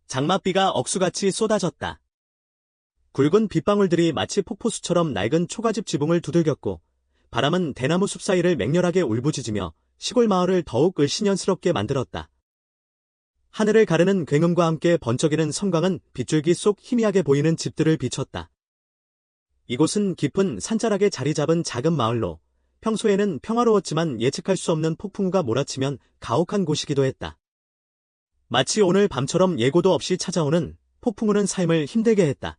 장맛비가 억수같이 쏟아졌다. 굵은 빗방울들이 마치 폭포수처럼 낡은 초가집 지붕을 두들겼고 바람은 대나무 숲 사이를 맹렬하게 울부짖으며 시골 마을을 더욱 을씨년스럽게 만들었다. 하늘을 가르는 굉음과 함께 번쩍이는 섬광은 빗줄기 속 희미하게 보이는 집들을 비췄다. 이곳은 깊은 산자락에 자리 잡은 작은 마을로 평소에는 평화로웠지만 예측할 수 없는 폭풍우가 몰아치면 가혹한 곳이기도 했다. 마치 오늘 밤처럼 예고도 없이 찾아오는 폭풍우는 삶을 힘들게 했다.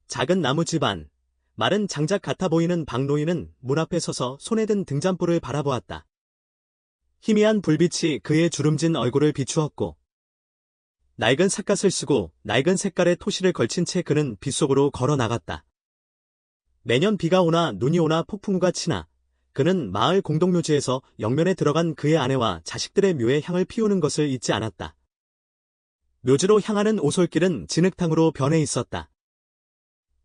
작은 나무 집 안, 마른 장작 같아 보이는 박노인은 문 앞에 서서 손에 든 등잔불을 바라보았다. 희미한 불빛이 그의 주름진 얼굴을 비추었고 낡은 삿갓을 쓰고 낡은 색깔의 토시를 걸친 채 그는 빗속으로 걸어 나갔다. 매년 비가 오나 눈이 오나 폭풍우가 치나 그는 마을 공동묘지에서 영면에 들어간 그의 아내와 자식들의 묘에 향을 피우는 것을 잊지 않았다. 묘지로 향하는 오솔길은 진흙탕으로 변해 있었다.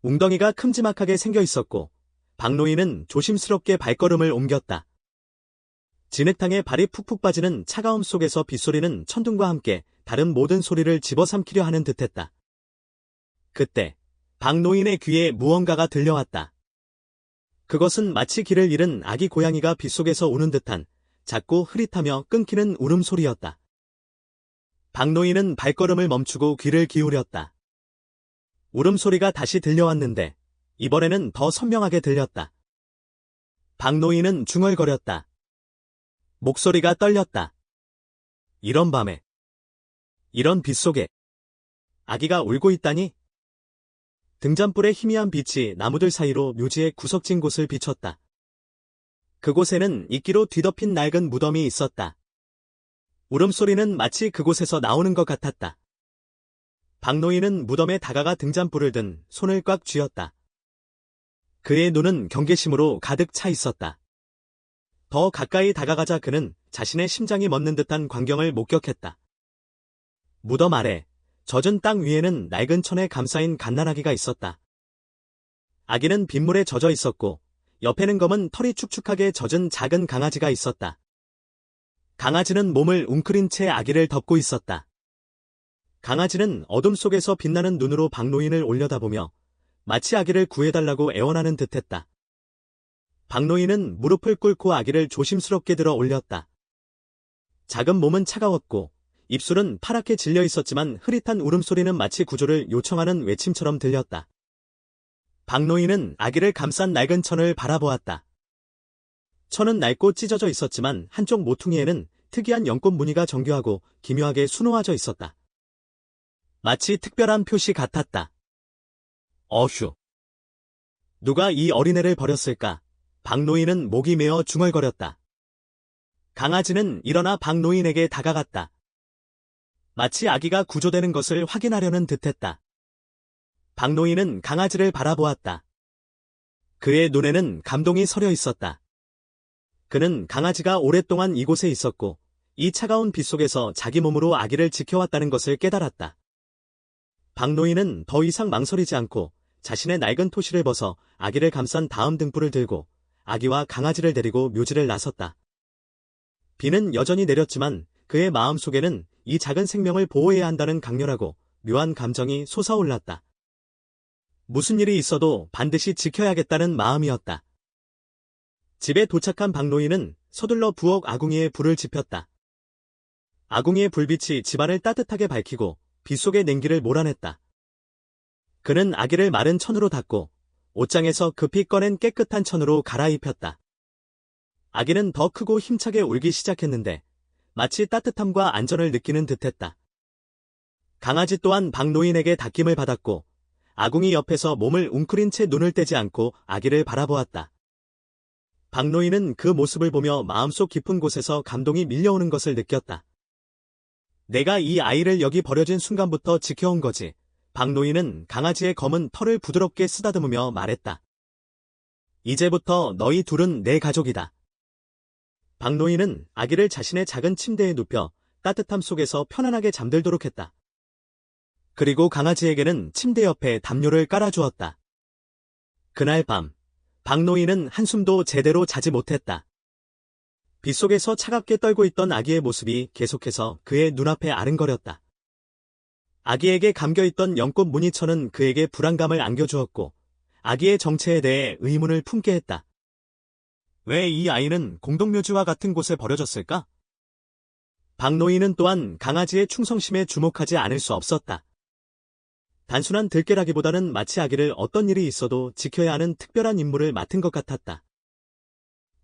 웅덩이가 큼지막하게 생겨 있었고 박노인은 조심스럽게 발걸음을 옮겼다. 진흙탕에 발이 푹푹 빠지는 차가움 속에서 빗소리는 천둥과 함께 다른 모든 소리를 집어삼키려 하는 듯했다. 그때 박노인의 귀에 무언가가 들려왔다. 그것은 마치 길을 잃은 아기 고양이가 빗속에서 우는 듯한 작고 흐릿하며 끊기는 울음소리였다. 박노인은 발걸음을 멈추고 귀를 기울였다. 울음소리가 다시 들려왔는데 이번에는 더 선명하게 들렸다. 박노인은 중얼거렸다. 목소리가 떨렸다. 이런 밤에, 이런 빗속에 아기가 울고 있다니? 등잔불의 희미한 빛이 나무들 사이로 묘지의 구석진 곳을 비췄다. 그곳에는 이끼로 뒤덮인 낡은 무덤이 있었다. 울음소리는 마치 그곳에서 나오는 것 같았다. 박노인은 무덤에 다가가 등잔불을 든 손을 꽉 쥐었다. 그의 눈은 경계심으로 가득 차 있었다. 더 가까이 다가가자 그는 자신의 심장이 멎는 듯한 광경을 목격했다. 무덤 아래, 젖은 땅 위에는 낡은 천에 감싸인 갓난아기가 있었다. 아기는 빗물에 젖어 있었고 옆에는 검은 털이 축축하게 젖은 작은 강아지가 있었다. 강아지는 몸을 웅크린 채 아기를 덮고 있었다. 강아지는 어둠 속에서 빛나는 눈으로 박노인을 올려다보며 마치 아기를 구해달라고 애원하는 듯했다. 박노인은 무릎을 꿇고 아기를 조심스럽게 들어 올렸다. 작은 몸은 차가웠고 입술은 파랗게 질려 있었지만 흐릿한 울음소리는 마치 구조를 요청하는 외침처럼 들렸다. 박노인은 아기를 감싼 낡은 천을 바라보았다. 천은 낡고 찢어져 있었지만 한쪽 모퉁이에는 특이한 연꽃 무늬가 정교하고 기묘하게 수놓아져 있었다. 마치 특별한 표시 같았다. 어휴. 누가 이 어린애를 버렸을까? 박노인은 목이 메어 중얼거렸다. 강아지는 일어나 박노인에게 다가갔다. 마치 아기가 구조되는 것을 확인하려는 듯했다. 박노인은 강아지를 바라보았다. 그의 눈에는 감동이 서려 있었다. 그는 강아지가 오랫동안 이곳에 있었고 이 차가운 빗속에서 자기 몸으로 아기를 지켜왔다는 것을 깨달았다. 박노인은 더 이상 망설이지 않고 자신의 낡은 토시를 벗어 아기를 감싼 다음 등불을 들고 아기와 강아지를 데리고 묘지를 나섰다. 비는 여전히 내렸지만 그의 마음속에는 이 작은 생명을 보호해야 한다는 강렬하고 묘한 감정이 솟아올랐다. 무슨 일이 있어도 반드시 지켜야겠다는 마음이었다. 집에 도착한 박노인은 서둘러 부엌 아궁이에 불을 지폈다. 아궁이의 불빛이 집안을 따뜻하게 밝히고 빗속의 냉기를 몰아냈다. 그는 아기를 마른 천으로 닦고 옷장에서 급히 꺼낸 깨끗한 천으로 갈아입혔다. 아기는 더 크고 힘차게 울기 시작했는데 마치 따뜻함과 안전을 느끼는 듯했다. 강아지 또한 박노인에게 닦임을 받았고 아궁이 옆에서 몸을 웅크린 채 눈을 떼지 않고 아기를 바라보았다. 박노인은 그 모습을 보며 마음속 깊은 곳에서 감동이 밀려오는 것을 느꼈다. 내가 이 아이를 여기 버려진 순간부터 지켜온 거지. 박노인은 강아지의 검은 털을 부드럽게 쓰다듬으며 말했다. 이제부터 너희 둘은 내 가족이다. 박노인은 아기를 자신의 작은 침대에 눕혀 따뜻함 속에서 편안하게 잠들도록 했다. 그리고 강아지에게는 침대 옆에 담요를 깔아주었다. 그날 밤, 박노인은 한숨도 제대로 자지 못했다. 빗속에서 차갑게 떨고 있던 아기의 모습이 계속해서 그의 눈앞에 아른거렸다. 아기에게 감겨있던 연꽃 무늬천은 그에게 불안감을 안겨주었고 아기의 정체에 대해 의문을 품게 했다. 왜 이 아이는 공동묘지와 같은 곳에 버려졌을까? 박노인은 또한 강아지의 충성심에 주목하지 않을 수 없었다. 단순한 들깨라기보다는 마치 아기를 어떤 일이 있어도 지켜야 하는 특별한 임무를 맡은 것 같았다.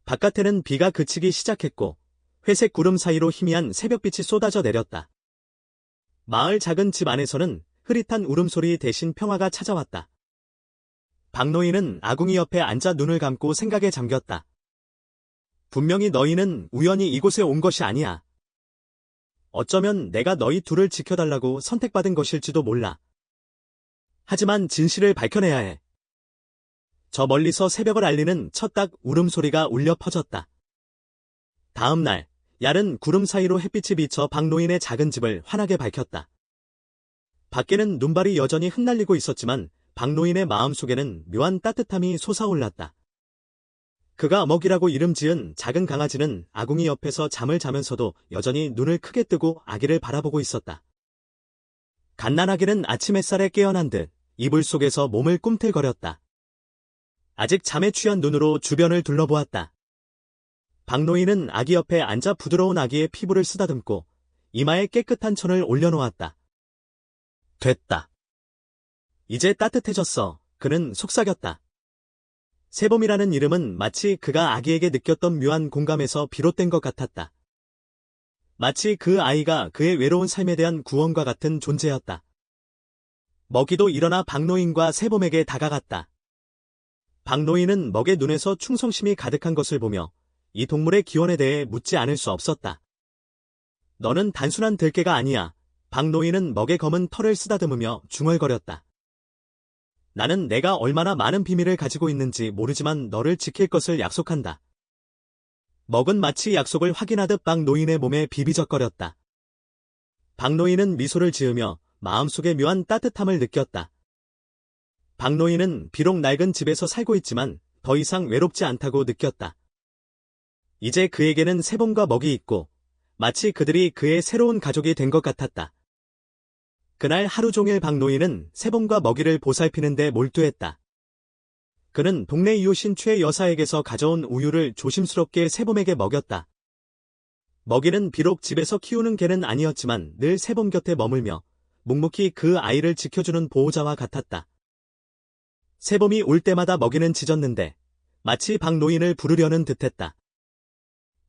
바깥에는 비가 그치기 시작했고 회색 구름 사이로 희미한 새벽빛이 쏟아져 내렸다. 마을 작은 집 안에서는 흐릿한 울음소리 대신 평화가 찾아왔다. 박노인은 아궁이 옆에 앉아 눈을 감고 생각에 잠겼다. 분명히 너희는 우연히 이곳에 온 것이 아니야. 어쩌면 내가 너희 둘을 지켜달라고 선택받은 것일지도 몰라. 하지만 진실을 밝혀내야 해. 저 멀리서 새벽을 알리는 첫딱 울음소리가 울려 퍼졌다. 다음 날, 얇은 구름 사이로 햇빛이 비쳐 박노인의 작은 집을 환하게 밝혔다. 밖에는 눈발이 여전히 흩날리고 있었지만 박노인의 마음속에는 묘한 따뜻함이 솟아올랐다. 그가 먹이라고 이름 지은 작은 강아지는 아궁이 옆에서 잠을 자면서도 여전히 눈을 크게 뜨고 아기를 바라보고 있었다. 갓난아기는 아침 햇살에 깨어난 듯 이불 속에서 몸을 꿈틀거렸다. 아직 잠에 취한 눈으로 주변을 둘러보았다. 박노인은 아기 옆에 앉아 부드러운 아기의 피부를 쓰다듬고 이마에 깨끗한 천을 올려놓았다. 됐다. 이제 따뜻해졌어. 그는 속삭였다. 세봄이라는 이름은 마치 그가 아기에게 느꼈던 묘한 공감에서 비롯된 것 같았다. 마치 그 아이가 그의 외로운 삶에 대한 구원과 같은 존재였다. 먹이도 일어나 박노인과 세봄에게 다가갔다. 박노인은 먹의 눈에서 충성심이 가득한 것을 보며 이 동물의 기원에 대해 묻지 않을 수 없었다. 너는 단순한 들깨가 아니야. 박노인은 먹의 검은 털을 쓰다듬으며 중얼거렸다. 나는 내가 얼마나 많은 비밀을 가지고 있는지 모르지만 너를 지킬 것을 약속한다. 먹은 마치 약속을 확인하듯 박노인의 몸에 비비적거렸다. 박노인은 미소를 지으며 마음속에 묘한 따뜻함을 느꼈다. 박노인은 비록 낡은 집에서 살고 있지만 더 이상 외롭지 않다고 느꼈다. 이제 그에게는 세봄과 먹이 있고 마치 그들이 그의 새로운 가족이 된 것 같았다. 그날 하루 종일 박노인은 세봄과 먹이를 보살피는 데 몰두했다. 그는 동네 이웃인 최 여사에게서 가져온 우유를 조심스럽게 세봄에게 먹였다. 먹이는 비록 집에서 키우는 개는 아니었지만 늘 세봄 곁에 머물며 묵묵히 그 아이를 지켜주는 보호자와 같았다. 세봄이 올 때마다 먹이는 짖었는데 마치 박노인을 부르려는 듯했다.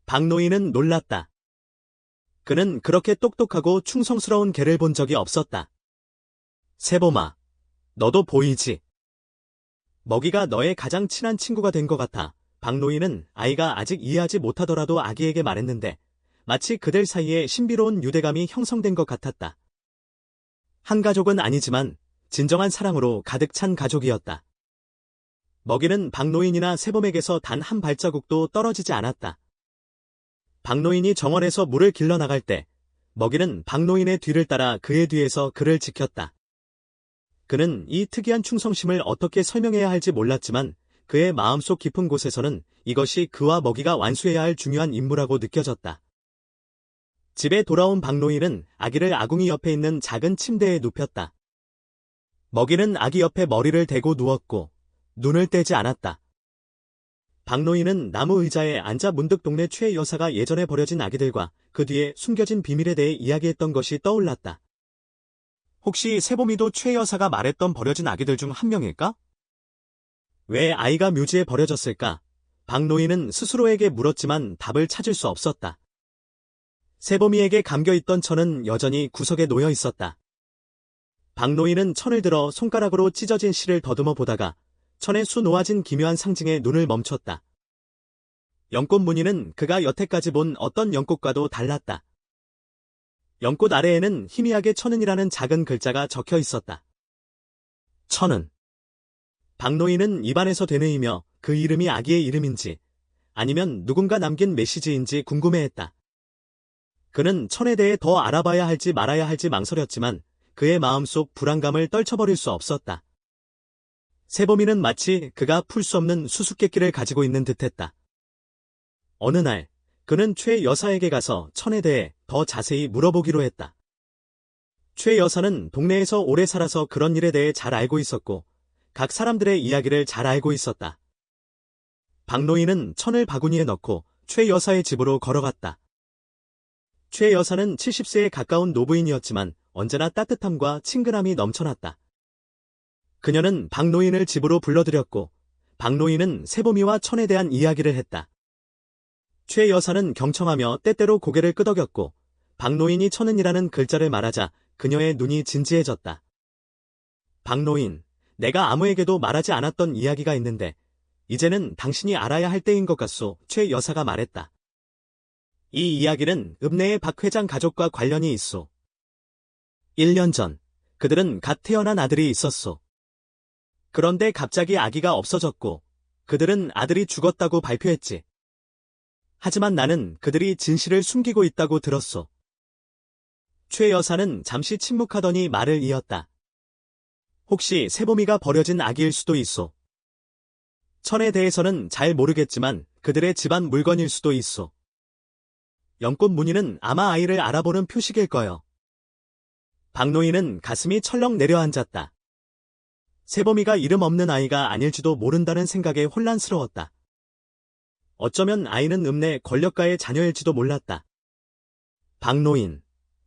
박노인은 놀랐다. 그는 그렇게 똑똑하고 충성스러운 개를 본 적이 없었다. 세봄아, 너도 보이지? 먹이가 너의 가장 친한 친구가 된 것 같아. 박노인은 아이가 아직 이해하지 못하더라도 아기에게 말했는데 마치 그들 사이에 신비로운 유대감이 형성된 것 같았다. 한 가족은 아니지만 진정한 사랑으로 가득 찬 가족이었다. 먹이는 박노인이나 세봄에게서 단 한 발자국도 떨어지지 않았다. 박노인이 정원에서 물을 길러 나갈 때 먹이는 박노인의 뒤를 따라 그의 뒤에서 그를 지켰다. 그는 이 특이한 충성심을 어떻게 설명해야 할지 몰랐지만 그의 마음속 깊은 곳에서는 이것이 그와 먹이가 완수해야 할 중요한 임무라고 느껴졌다. 집에 돌아온 박노인은 아기를 아궁이 옆에 있는 작은 침대에 눕혔다. 먹이는 아기 옆에 머리를 대고 누웠고 눈을 떼지 않았다. 박노인은 나무 의자에 앉아 문득 동네 최 여사가 예전에 버려진 아기들과 그 뒤에 숨겨진 비밀에 대해 이야기했던 것이 떠올랐다. 혹시 세봄이도 최 여사가 말했던 버려진 아기들 중 한 명일까? 왜 아이가 묘지에 버려졌을까? 박노인은 스스로에게 물었지만 답을 찾을 수 없었다. 세봄이에게 감겨있던 천은 여전히 구석에 놓여 있었다. 박노인은 천을 들어 손가락으로 찢어진 실을 더듬어 보다가 천의 수 놓아진 기묘한 상징에 눈을 멈췄다. 연꽃 무늬는 그가 여태까지 본 어떤 연꽃과도 달랐다. 연꽃 아래에는 희미하게 천은이라는 작은 글자가 적혀 있었다. 천은. 박노인은 입안에서 되뇌이며 그 이름이 아기의 이름인지 아니면 누군가 남긴 메시지인지 궁금해했다. 그는 천에 대해 더 알아봐야 할지 말아야 할지 망설였지만 그의 마음속 불안감을 떨쳐버릴 수 없었다. 세봄이는 마치 그가 풀 수 없는 수수께끼를 가지고 있는 듯했다. 어느 날 그는 최 여사에게 가서 천에 대해 더 자세히 물어보기로 했다. 최 여사는 동네에서 오래 살아서 그런 일에 대해 잘 알고 있었고 각 사람들의 이야기를 잘 알고 있었다. 박 노인은 천을 바구니에 넣고 최 여사의 집으로 걸어갔다. 최 여사는 70세에 가까운 노부인이었지만 언제나 따뜻함과 친근함이 넘쳐났다. 그녀는 박 노인을 집으로 불러들였고 박 노인은 세보미와 천에 대한 이야기를 했다. 최 여사는 경청하며 때때로 고개를 끄덕였고 박 노인이 천은이라는 글자를 말하자 그녀의 눈이 진지해졌다. 박 노인, 내가 아무에게도 말하지 않았던 이야기가 있는데 이제는 당신이 알아야 할 때인 것 같소. 최 여사가 말했다. 이 이야기는 읍내의 박 회장 가족과 관련이 있소. 1년 전 그들은 갓 태어난 아들이 있었소. 그런데 갑자기 아기가 없어졌고 그들은 아들이 죽었다고 발표했지. 하지만 나는 그들이 진실을 숨기고 있다고 들었소. 최 여사는 잠시 침묵하더니 말을 이었다. 혹시 세보미가 버려진 아기일 수도 있소. 천에 대해서는 잘 모르겠지만 그들의 집안 물건일 수도 있소. 연꽃 무늬는 아마 아이를 알아보는 표식일 거요. 박 노인은 가슴이 철렁 내려앉았다. 세보미가 이름 없는 아이가 아닐지도 모른다는 생각에 혼란스러웠다. 어쩌면 아이는 읍내 권력가의 자녀일지도 몰랐다. 박 노인,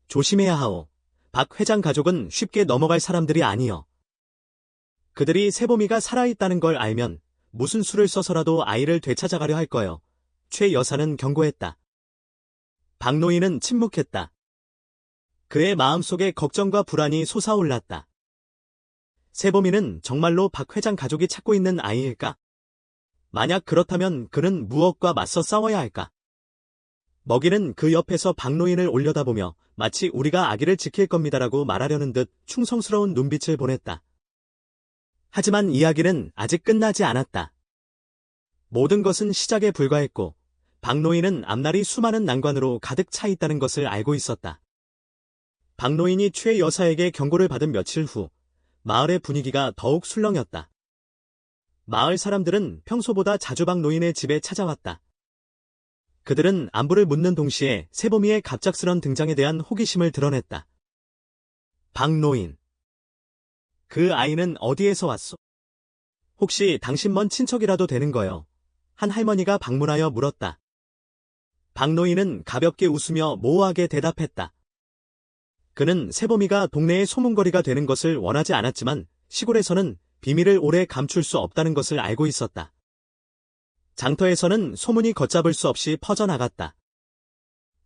조심해야 하오. 박 회장 가족은 쉽게 넘어갈 사람들이 아니여. 그들이 세보미가 살아있다는 걸 알면 무슨 수를 써서라도 아이를 되찾아가려 할 거요. 최 여사는 경고했다. 박 노인은 침묵했다. 그의 마음속에 걱정과 불안이 솟아올랐다. 세보미는 정말로 박 회장 가족이 찾고 있는 아이일까? 만약 그렇다면 그는 무엇과 맞서 싸워야 할까? 먹이는 그 옆에서 박 노인을 올려다보며 마치 우리가 아기를 지킬 겁니다라고 말하려는 듯 충성스러운 눈빛을 보냈다. 하지만 이야기는 아직 끝나지 않았다. 모든 것은 시작에 불과했고 박 노인은 앞날이 수많은 난관으로 가득 차 있다는 것을 알고 있었다. 박 노인이 최 여사에게 경고를 받은 며칠 후 마을의 분위기가 더욱 술렁였다. 마을 사람들은 평소보다 자주 박 노인의 집에 찾아왔다. 그들은 안부를 묻는 동시에 세보미의 갑작스런 등장에 대한 호기심을 드러냈다. 박 노인. 그 아이는 어디에서 왔소? 혹시 당신 먼 친척이라도 되는 거요? 한 할머니가 방문하여 물었다. 박 노인은 가볍게 웃으며 모호하게 대답했다. 그는 세보미가 동네의 소문거리가 되는 것을 원하지 않았지만 시골에서는 비밀을 오래 감출 수 없다는 것을 알고 있었다. 장터에서는 소문이 걷잡을 수 없이 퍼져나갔다.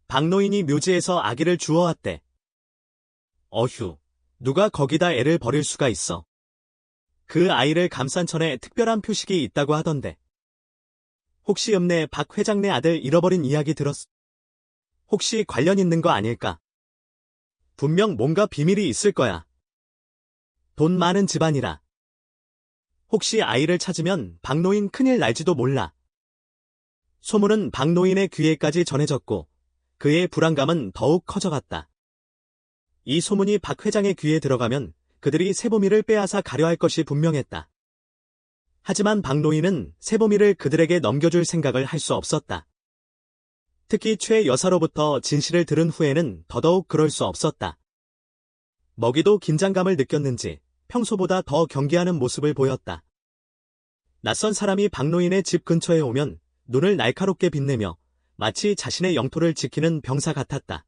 박 노인이 묘지에서 아기를 주워왔대. 어휴, 누가 거기다 애를 버릴 수가 있어. 그 아이를 감싼 천에 특별한 표식이 있다고 하던데. 혹시 읍내 박 회장네 아들 잃어버린 이야기 들었어? 혹시 관련 있는 거 아닐까? 분명 뭔가 비밀이 있을 거야. 돈 많은 집안이라. 혹시 아이를 찾으면 박 노인 큰일 날지도 몰라. 소문은 박 노인의 귀에까지 전해졌고 그의 불안감은 더욱 커져갔다. 이 소문이 박 회장의 귀에 들어가면 그들이 세보미를 빼앗아 가려 할 것이 분명했다. 하지만 박 노인은 세보미를 그들에게 넘겨줄 생각을 할 수 없었다. 특히 최 여사로부터 진실을 들은 후에는 더더욱 그럴 수 없었다. 먹이도 긴장감을 느꼈는지 평소보다 더 경계하는 모습을 보였다. 낯선 사람이 박 노인의 집 근처에 오면 눈을 날카롭게 빛내며 마치 자신의 영토를 지키는 병사 같았다.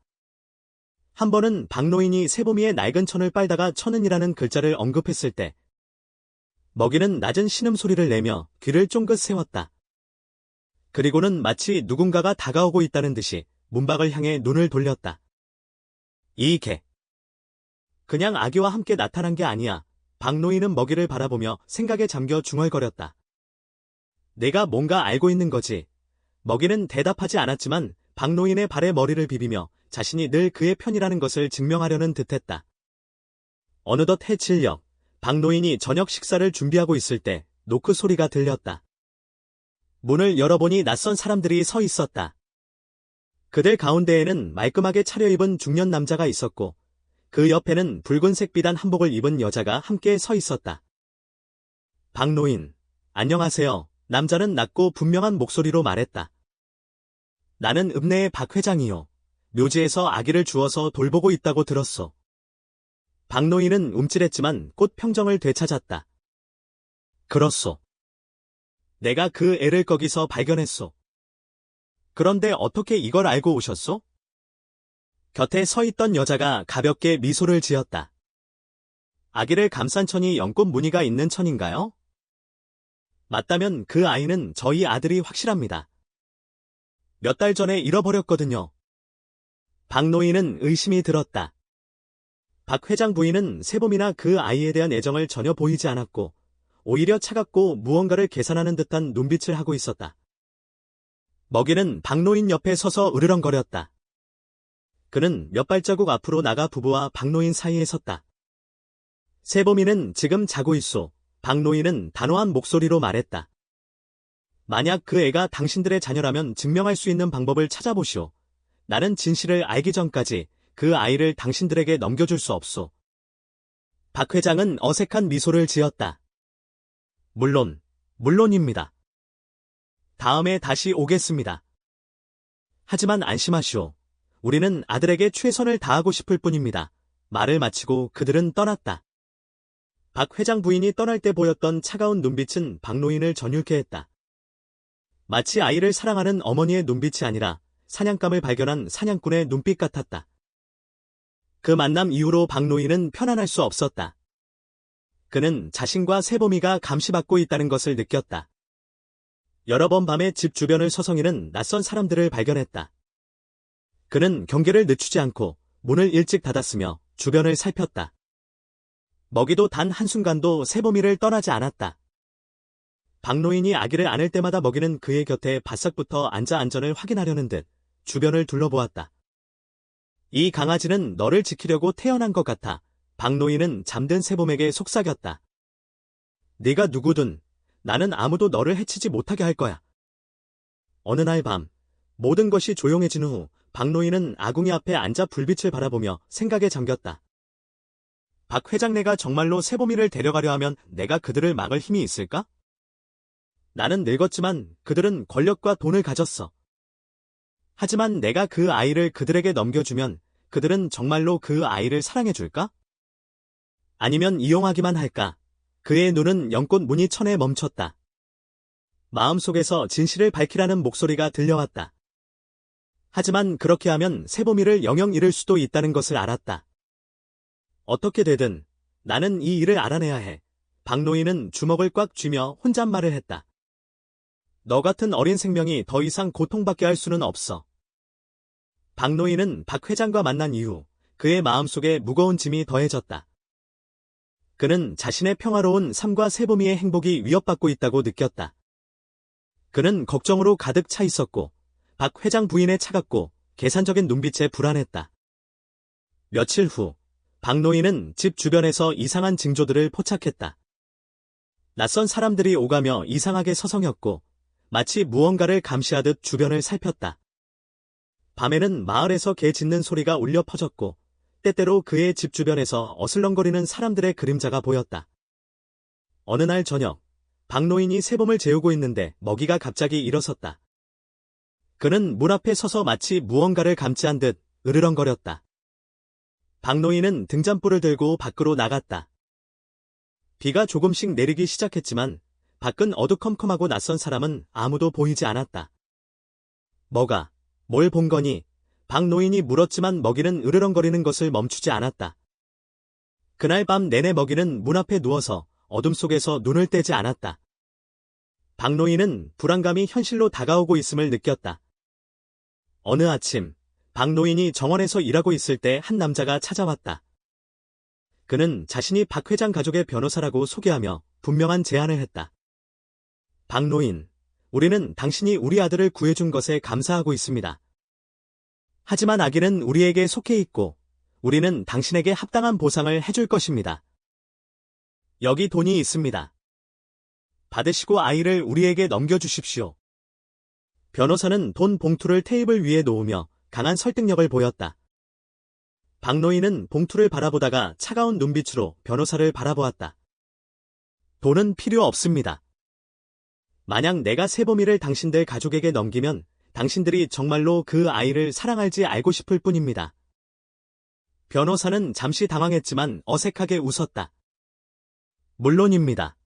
한 번은 박 노인이 세보미의 낡은 천을 빨다가 천은이라는 글자를 언급했을 때 먹이는 낮은 신음소리를 내며 귀를 쫑긋 세웠다. 그리고는 마치 누군가가 다가오고 있다는 듯이 문밖을 향해 눈을 돌렸다. 이 개. 그냥 아기와 함께 나타난 게 아니야. 박 노인은 먹이를 바라보며 생각에 잠겨 중얼거렸다. 내가 뭔가 알고 있는 거지. 먹이는 대답하지 않았지만 박 노인의 발에 머리를 비비며 자신이 늘 그의 편이라는 것을 증명하려는 듯했다. 어느덧 해질녘 박 노인이 저녁 식사를 준비하고 있을 때 노크 소리가 들렸다. 문을 열어보니 낯선 사람들이 서 있었다. 그들 가운데에는 말끔하게 차려입은 중년 남자가 있었고 그 옆에는 붉은색 비단 한복을 입은 여자가 함께 서 있었다. 박 노인, 안녕하세요. 남자는 낮고 분명한 목소리로 말했다. 나는 읍내의 박 회장이요. 묘지에서 아기를 주워서 돌보고 있다고 들었소. 박노인은 움찔했지만 곧 평정을 되찾았다. 그렇소. 내가 그 애를 거기서 발견했소. 그런데 어떻게 이걸 알고 오셨소? 곁에 서 있던 여자가 가볍게 미소를 지었다. 아기를 감싼 천이 연꽃 무늬가 있는 천인가요? 맞다면 그 아이는 저희 아들이 확실합니다. 몇 달 전에 잃어버렸거든요. 박노인은 의심이 들었다. 박 회장 부인은 세봄이나 그 아이에 대한 애정을 전혀 보이지 않았고 오히려 차갑고 무언가를 계산하는 듯한 눈빛을 하고 있었다. 먹이는 박노인 옆에 서서 으르렁거렸다. 그는 몇 발자국 앞으로 나가 부부와 박노인 사이에 섰다. 세봄이는 지금 자고 있소. 박노인은 단호한 목소리로 말했다. 만약 그 애가 당신들의 자녀라면 증명할 수 있는 방법을 찾아보시오. 나는 진실을 알기 전까지 그 아이를 당신들에게 넘겨줄 수 없소. 박 회장은 어색한 미소를 지었다. 물론입니다. 다음에 다시 오겠습니다. 하지만 안심하시오. 우리는 아들에게 최선을 다하고 싶을 뿐입니다. 말을 마치고 그들은 떠났다. 박 회장 부인이 떠날 때 보였던 차가운 눈빛은 박노인을 전율케 했다. 마치 아이를 사랑하는 어머니의 눈빛이 아니라 사냥감을 발견한 사냥꾼의 눈빛 같았다. 그 만남 이후로 박노인은 편안할 수 없었다. 그는 자신과 세봄이가 감시받고 있다는 것을 느꼈다. 여러 번 밤에 집 주변을 서성이는 낯선 사람들을 발견했다. 그는 경계를 늦추지 않고 문을 일찍 닫았으며 주변을 살폈다. 먹이도 단 한순간도 세봄이를 떠나지 않았다. 박노인이 아기를 안을 때마다 먹이는 그의 곁에 바싹붙어 앉아 안전을 확인하려는 듯 주변을 둘러보았다. 이 강아지는 너를 지키려고 태어난 것 같아. 박노인은 잠든 세봄에게 속삭였다. 네가 누구든 나는 아무도 너를 해치지 못하게 할 거야. 어느 날 밤 모든 것이 조용해진 후 박노인은 아궁이 앞에 앉아 불빛을 바라보며 생각에 잠겼다. 박 회장네가 정말로 세봄이를 데려가려 하면 내가 그들을 막을 힘이 있을까? 나는 늙었지만 그들은 권력과 돈을 가졌어. 하지만 내가 그 아이를 그들에게 넘겨주면 그들은 정말로 그 아이를 사랑해줄까? 아니면 이용하기만 할까? 그의 눈은 연꽃 무늬 천에 멈췄다. 마음속에서 진실을 밝히라는 목소리가 들려왔다. 하지만 그렇게 하면 세봄이를 영영 잃을 수도 있다는 것을 알았다. 어떻게 되든 나는 이 일을 알아내야 해. 박노인은 주먹을 꽉 쥐며 혼잣말을 했다. 너 같은 어린 생명이 더 이상 고통받게 할 수는 없어. 박노인은 박 회장과 만난 이후 그의 마음속에 무거운 짐이 더해졌다. 그는 자신의 평화로운 삶과 세봄이의 행복이 위협받고 있다고 느꼈다. 그는 걱정으로 가득 차 있었고 박 회장 부인의 차갑고 계산적인 눈빛에 불안했다. 며칠 후 박노인은 집 주변에서 이상한 징조들을 포착했다. 낯선 사람들이 오가며 이상하게 서성였고 마치 무언가를 감시하듯 주변을 살폈다. 밤에는 마을에서 개 짖는 소리가 울려 퍼졌고 때때로 그의 집 주변에서 어슬렁거리는 사람들의 그림자가 보였다. 어느 날 저녁 박노인이 세봄을 재우고 있는데 먹이가 갑자기 일어섰다. 그는 문 앞에 서서 마치 무언가를 감지한 듯 으르렁거렸다. 박노인은 등잔불을 들고 밖으로 나갔다. 비가 조금씩 내리기 시작했지만 밖은 어두컴컴하고 낯선 사람은 아무도 보이지 않았다. 뭘 본 거니? 박노인이 물었지만 먹이는 으르렁거리는 것을 멈추지 않았다. 그날 밤 내내 먹이는 문 앞에 누워서 어둠 속에서 눈을 떼지 않았다. 박노인은 불안감이 현실로 다가오고 있음을 느꼈다. 어느 아침 박노인이 정원에서 일하고 있을 때 한 남자가 찾아왔다. 그는 자신이 박 회장 가족의 변호사라고 소개하며 분명한 제안을 했다. 박노인, 우리는 당신이 우리 아들을 구해준 것에 감사하고 있습니다. 하지만 아기는 우리에게 속해 있고 우리는 당신에게 합당한 보상을 해줄 것입니다. 여기 돈이 있습니다. 받으시고 아이를 우리에게 넘겨주십시오. 변호사는 돈 봉투를 테이블 위에 놓으며 강한 설득력을 보였다. 박노인은 봉투를 바라보다가 차가운 눈빛으로 변호사를 바라보았다. 돈은 필요 없습니다. 만약 내가 세봄이를 당신들 가족에게 넘기면 당신들이 정말로 그 아이를 사랑할지 알고 싶을 뿐입니다. 변호사는 잠시 당황했지만 어색하게 웃었다. 물론입니다.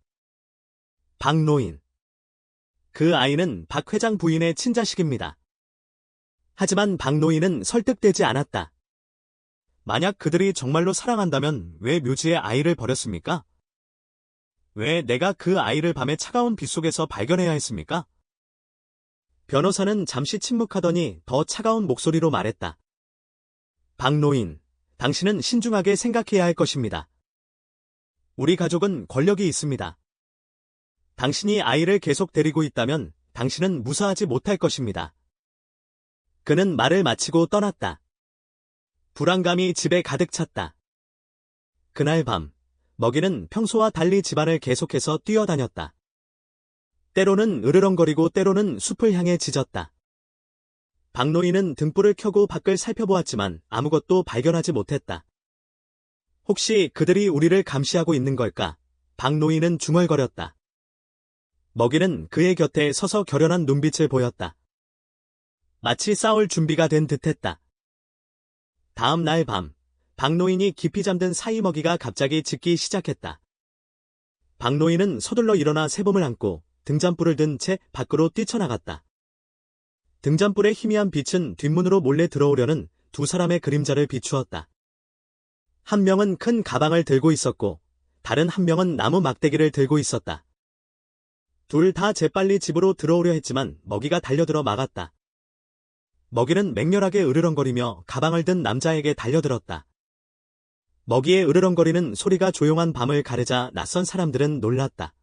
박노인. 그 아이는 박 회장 부인의 친자식입니다. 하지만 박노인은 설득되지 않았다. 만약 그들이 정말로 사랑한다면 왜 묘지에 아이를 버렸습니까? 왜 내가 그 아이를 밤에 차가운 빗속에서 발견해야 했습니까? 변호사는 잠시 침묵하더니 더 차가운 목소리로 말했다. 박노인, 당신은 신중하게 생각해야 할 것입니다. 우리 가족은 권력이 있습니다. 당신이 아이를 계속 데리고 있다면 당신은 무사하지 못할 것입니다. 그는 말을 마치고 떠났다. 불안감이 집에 가득 찼다. 그날 밤, 먹이는 평소와 달리 집안을 계속해서 뛰어다녔다. 때로는 으르렁거리고 때로는 숲을 향해 짖었다. 박노인은 등불을 켜고 밖을 살펴보았지만 아무것도 발견하지 못했다. 혹시 그들이 우리를 감시하고 있는 걸까? 박노인은 중얼거렸다. 먹이는 그의 곁에 서서 결연한 눈빛을 보였다. 마치 싸울 준비가 된 듯했다. 다음 날 밤, 박노인이 깊이 잠든 사이 먹이가 갑자기 짖기 시작했다. 박노인은 서둘러 일어나 새봄을 안고 등잔불을 든 채 밖으로 뛰쳐나갔다. 등잔불의 희미한 빛은 뒷문으로 몰래 들어오려는 두 사람의 그림자를 비추었다. 한 명은 큰 가방을 들고 있었고 다른 한 명은 나무 막대기를 들고 있었다. 둘 다 재빨리 집으로 들어오려 했지만 먹이가 달려들어 막았다. 먹이는 맹렬하게 으르렁거리며 가방을 든 남자에게 달려들었다. 먹이의 으르렁거리는 소리가 조용한 밤을 가르자 낯선 사람들은 놀랐다.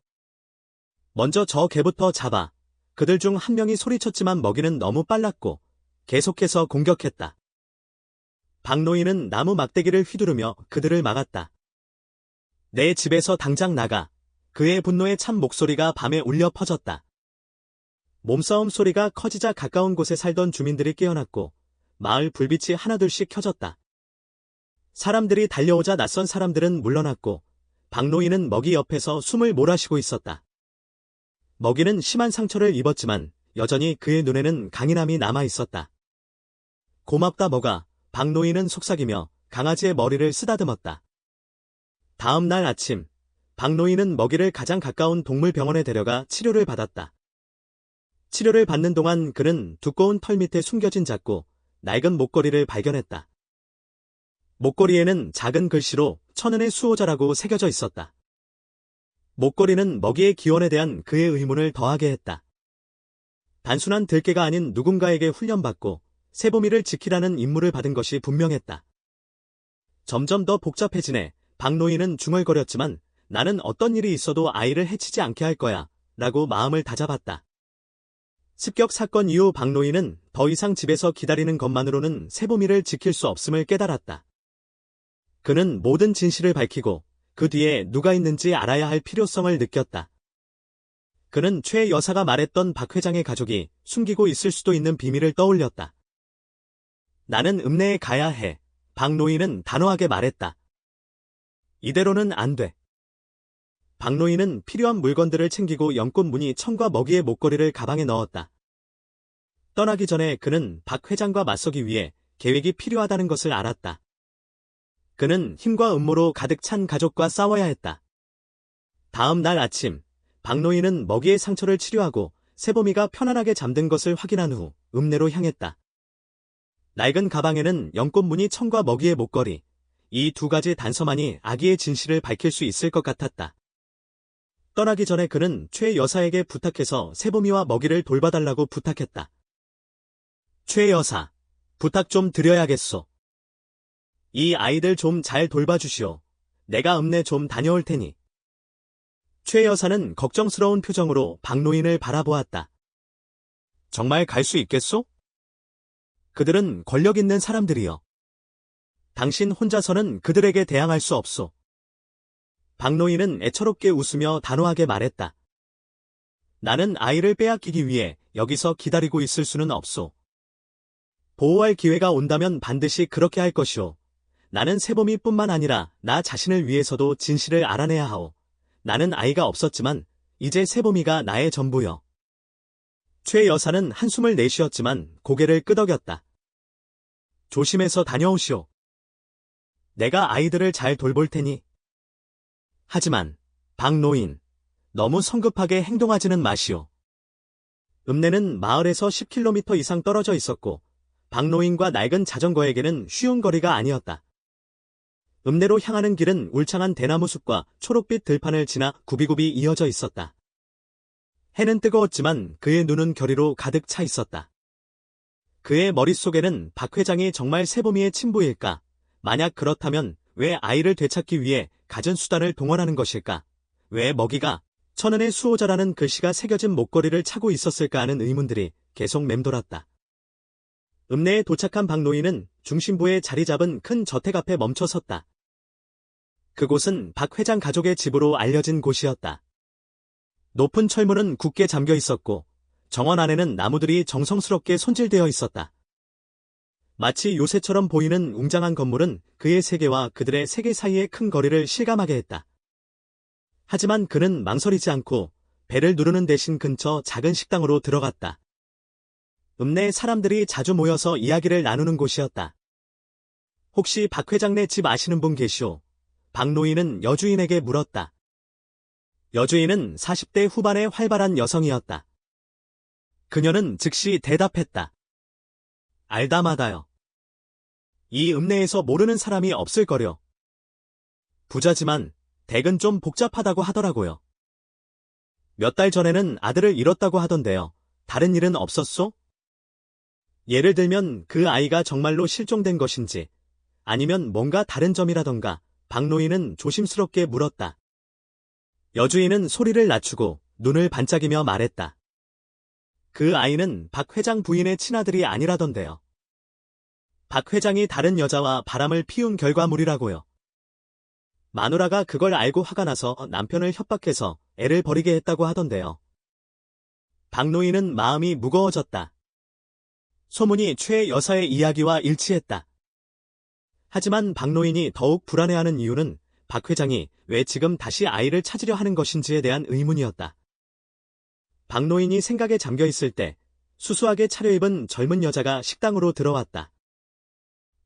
먼저 저 개부터 잡아. 그들 중 한 명이 소리쳤지만 먹이는 너무 빨랐고 계속해서 공격했다. 박노인은 나무 막대기를 휘두르며 그들을 막았다. 내 집에서 당장 나가. 그의 분노에 찬 목소리가 밤에 울려 퍼졌다. 몸싸움 소리가 커지자 가까운 곳에 살던 주민들이 깨어났고 마을 불빛이 하나둘씩 켜졌다. 사람들이 달려오자 낯선 사람들은 물러났고 박노인은 먹이 옆에서 숨을 몰아쉬고 있었다. 먹이는 심한 상처를 입었지만 여전히 그의 눈에는 강인함이 남아 있었다. 고맙다 먹아. 박노인은 속삭이며 강아지의 머리를 쓰다듬었다. 다음 날 아침, 박노인은 먹이를 가장 가까운 동물병원에 데려가 치료를 받았다. 치료를 받는 동안 그는 두꺼운 털 밑에 숨겨진 작고 낡은 목걸이를 발견했다. 목걸이에는 작은 글씨로 천은의 수호자라고 새겨져 있었다. 목걸이는 먹이의 기원에 대한 그의 의문을 더하게 했다. 단순한 들개가 아닌 누군가에게 훈련받고 새보미를 지키라는 임무를 받은 것이 분명했다. 점점 더 복잡해지네. 박노인은 중얼거렸지만 나는 어떤 일이 있어도 아이를 해치지 않게 할 거야 라고 마음을 다잡았다. 습격 사건 이후 박노인은 더 이상 집에서 기다리는 것만으로는 새보미를 지킬 수 없음을 깨달았다. 그는 모든 진실을 밝히고 그 뒤에 누가 있는지 알아야 할 필요성을 느꼈다. 그는 최 여사가 말했던 박 회장의 가족이 숨기고 있을 수도 있는 비밀을 떠올렸다. 나는 읍내에 가야 해. 박노인은 단호하게 말했다. 이대로는 안 돼. 박노인은 필요한 물건들을 챙기고 연꽃 무늬 천과 먹이의 목걸이를 가방에 넣었다. 떠나기 전에 그는 박 회장과 맞서기 위해 계획이 필요하다는 것을 알았다. 그는 힘과 음모로 가득 찬 가족과 싸워야 했다. 다음 날 아침, 박노인은 먹이의 상처를 치료하고 새보미가 편안하게 잠든 것을 확인한 후 읍내로 향했다. 낡은 가방에는 연꽃 무늬 천과 먹이의 목걸이, 이 두 가지 단서만이 아기의 진실을 밝힐 수 있을 것 같았다. 떠나기 전에 그는 최 여사에게 부탁해서 새보미와 먹이를 돌봐달라고 부탁했다. 최 여사, 부탁 좀 드려야겠소. 이 아이들 좀 잘 돌봐주시오. 내가 읍내 좀 다녀올 테니. 최 여사는 걱정스러운 표정으로 박노인을 바라보았다. 정말 갈 수 있겠소? 그들은 권력 있는 사람들이여. 당신 혼자서는 그들에게 대항할 수 없소. 박노인은 애처롭게 웃으며 단호하게 말했다. 나는 아이를 빼앗기기 위해 여기서 기다리고 있을 수는 없소. 보호할 기회가 온다면 반드시 그렇게 할 것이오. 나는 새보미뿐만 아니라 나 자신을 위해서도 진실을 알아내야 하오. 나는 아이가 없었지만 이제 새보미가 나의 전부여. 최 여사는 한숨을 내쉬었지만 고개를 끄덕였다. 조심해서 다녀오시오. 내가 아이들을 잘 돌볼 테니. 하지만 박노인, 너무 성급하게 행동하지는 마시오. 읍내는 마을에서 10km 이상 떨어져 있었고 박노인과 낡은 자전거에게는 쉬운 거리가 아니었다. 읍내로 향하는 길은 울창한 대나무 숲과 초록빛 들판을 지나 굽이굽이 이어져 있었다. 해는 뜨거웠지만 그의 눈은 결의로 가득 차 있었다. 그의 머릿속에는 박 회장이 정말 세보미의 친부일까? 만약 그렇다면 왜 아이를 되찾기 위해 갖은 수단을 동원하는 것일까? 왜 먹이가 천은의 수호자라는 글씨가 새겨진 목걸이를 차고 있었을까 하는 의문들이 계속 맴돌았다. 읍내에 도착한 박노인은 중심부에 자리 잡은 큰 저택 앞에 멈춰 섰다. 그곳은 박 회장 가족의 집으로 알려진 곳이었다. 높은 철문은 굳게 잠겨 있었고 정원 안에는 나무들이 정성스럽게 손질되어 있었다. 마치 요새처럼 보이는 웅장한 건물은 그의 세계와 그들의 세계 사이의 큰 거리를 실감하게 했다. 하지만 그는 망설이지 않고 배를 누르는 대신 근처 작은 식당으로 들어갔다. 읍내 사람들이 자주 모여서 이야기를 나누는 곳이었다. 혹시 박 회장네 집 아시는 분 계시오? 박노인은 여주인에게 물었다. 여주인은 40대 후반의 활발한 여성이었다. 그녀는 즉시 대답했다. 알다마다요. 이 읍내에서 모르는 사람이 없을 거려. 부자지만 댁은 좀 복잡하다고 하더라고요. 몇 달 전에는 아들을 잃었다고 하던데요. 다른 일은 없었소? 예를 들면 그 아이가 정말로 실종된 것인지 아니면 뭔가 다른 점이라던가. 박노인은 조심스럽게 물었다. 여주인은 소리를 낮추고 눈을 반짝이며 말했다. 그 아이는 박 회장 부인의 친아들이 아니라던데요. 박 회장이 다른 여자와 바람을 피운 결과물이라고요. 마누라가 그걸 알고 화가 나서 남편을 협박해서 애를 버리게 했다고 하던데요. 박노인은 마음이 무거워졌다. 소문이 최 여사의 이야기와 일치했다. 하지만 박노인이 더욱 불안해하는 이유는 박 회장이 왜 지금 다시 아이를 찾으려 하는 것인지에 대한 의문이었다. 박노인이 생각에 잠겨 있을 때 수수하게 차려입은 젊은 여자가 식당으로 들어왔다.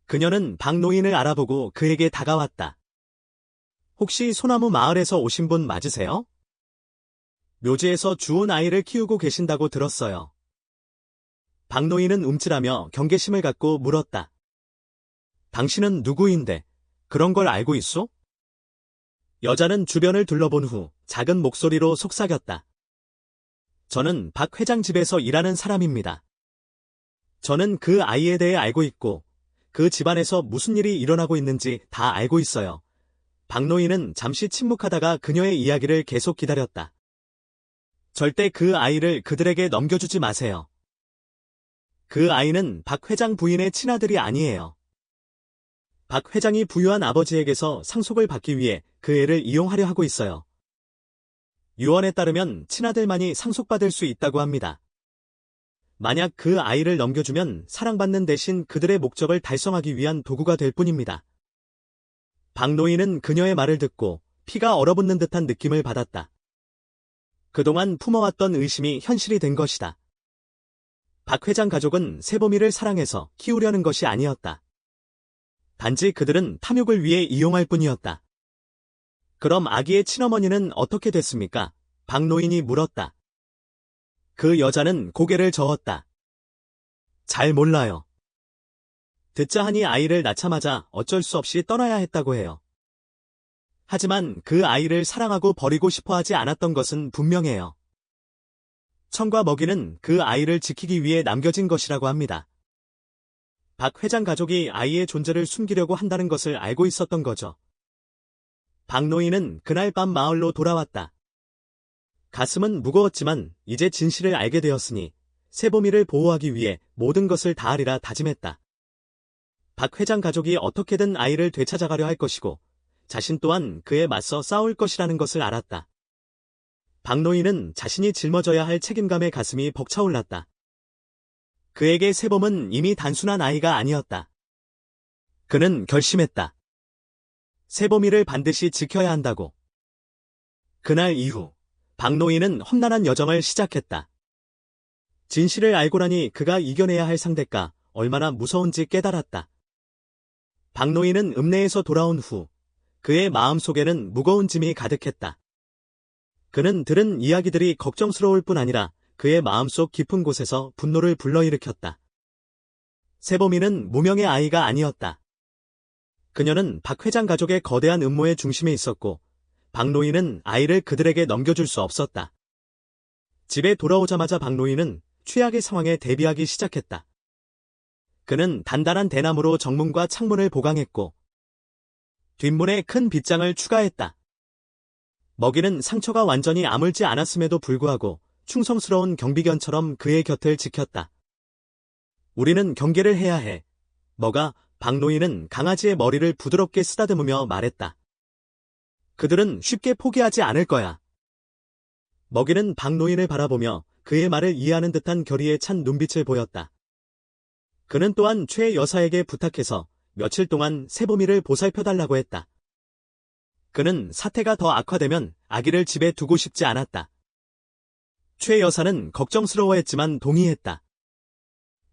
그녀는 박노인을 알아보고 그에게 다가왔다. 혹시 소나무 마을에서 오신 분 맞으세요? 묘지에서 주운 아이를 키우고 계신다고 들었어요. 박노인은 움찔하며 경계심을 갖고 물었다. 당신은 누구인데 그런 걸 알고 있소? 여자는 주변을 둘러본 후 작은 목소리로 속삭였다. 저는 박 회장 집에서 일하는 사람입니다. 저는 그 아이에 대해 알고 있고 그 집안에서 무슨 일이 일어나고 있는지 다 알고 있어요. 박노인은 잠시 침묵하다가 그녀의 이야기를 계속 기다렸다. 절대 그 아이를 그들에게 넘겨주지 마세요. 그 아이는 박 회장 부인의 친아들이 아니에요. 박 회장이 부유한 아버지에게서 상속을 받기 위해 그 애를 이용하려 하고 있어요. 유언에 따르면 친아들만이 상속받을 수 있다고 합니다. 만약 그 아이를 넘겨주면 사랑받는 대신 그들의 목적을 달성하기 위한 도구가 될 뿐입니다. 박노인은 그녀의 말을 듣고 피가 얼어붙는 듯한 느낌을 받았다. 그동안 품어왔던 의심이 현실이 된 것이다. 박 회장 가족은 세보미를 사랑해서 키우려는 것이 아니었다. 단지 그들은 탐욕을 위해 이용할 뿐이었다. 그럼 아기의 친어머니는 어떻게 됐습니까? 박노인이 물었다. 그 여자는 고개를 저었다. 잘 몰라요. 듣자 하니 아이를 낳자마자 어쩔 수 없이 떠나야 했다고 해요. 하지만 그 아이를 사랑하고 버리고 싶어 하지 않았던 것은 분명해요. 천과 먹이는 그 아이를 지키기 위해 남겨진 것이라고 합니다. 박 회장 가족이 아이의 존재를 숨기려고 한다는 것을 알고 있었던 거죠. 박노인은 그날 밤 마을로 돌아왔다. 가슴은 무거웠지만 이제 진실을 알게 되었으니 세보미를 보호하기 위해 모든 것을 다하리라 다짐했다. 박 회장 가족이 어떻게든 아이를 되찾아가려 할 것이고 자신 또한 그에 맞서 싸울 것이라는 것을 알았다. 박노인은 자신이 짊어져야 할 책임감에 가슴이 벅차올랐다. 그에게 세범은 이미 단순한 아이가 아니었다. 그는 결심했다. 세범이를 반드시 지켜야 한다고. 그날 이후 박노인은 험난한 여정을 시작했다. 진실을 알고 나니 그가 이겨내야 할 상대가 얼마나 무서운지 깨달았다. 박노인은 읍내에서 돌아온 후 그의 마음속에는 무거운 짐이 가득했다. 그는 들은 이야기들이 걱정스러울 뿐 아니라 그의 마음속 깊은 곳에서 분노를 불러일으켰다. 세보미는 무명의 아이가 아니었다. 그녀는 박 회장 가족의 거대한 음모의 중심에 있었고 박노인은 아이를 그들에게 넘겨줄 수 없었다. 집에 돌아오자마자 박노인은 최악의 상황에 대비하기 시작했다. 그는 단단한 대나무로 정문과 창문을 보강했고 뒷문에 큰 빗장을 추가했다. 먹이는 상처가 완전히 아물지 않았음에도 불구하고 충성스러운 경비견처럼 그의 곁을 지켰다. 우리는 경계를 해야 해. 뭐가? 박노인은 강아지의 머리를 부드럽게 쓰다듬으며 말했다. 그들은 쉽게 포기하지 않을 거야. 먹이는 박노인을 바라보며 그의 말을 이해하는 듯한 결의에 찬 눈빛을 보였다. 그는 또한 최 여사에게 부탁해서 며칠 동안 세보미를 보살펴달라고 했다. 그는 사태가 더 악화되면 아기를 집에 두고 싶지 않았다. 최 여사는 걱정스러워했지만 동의했다.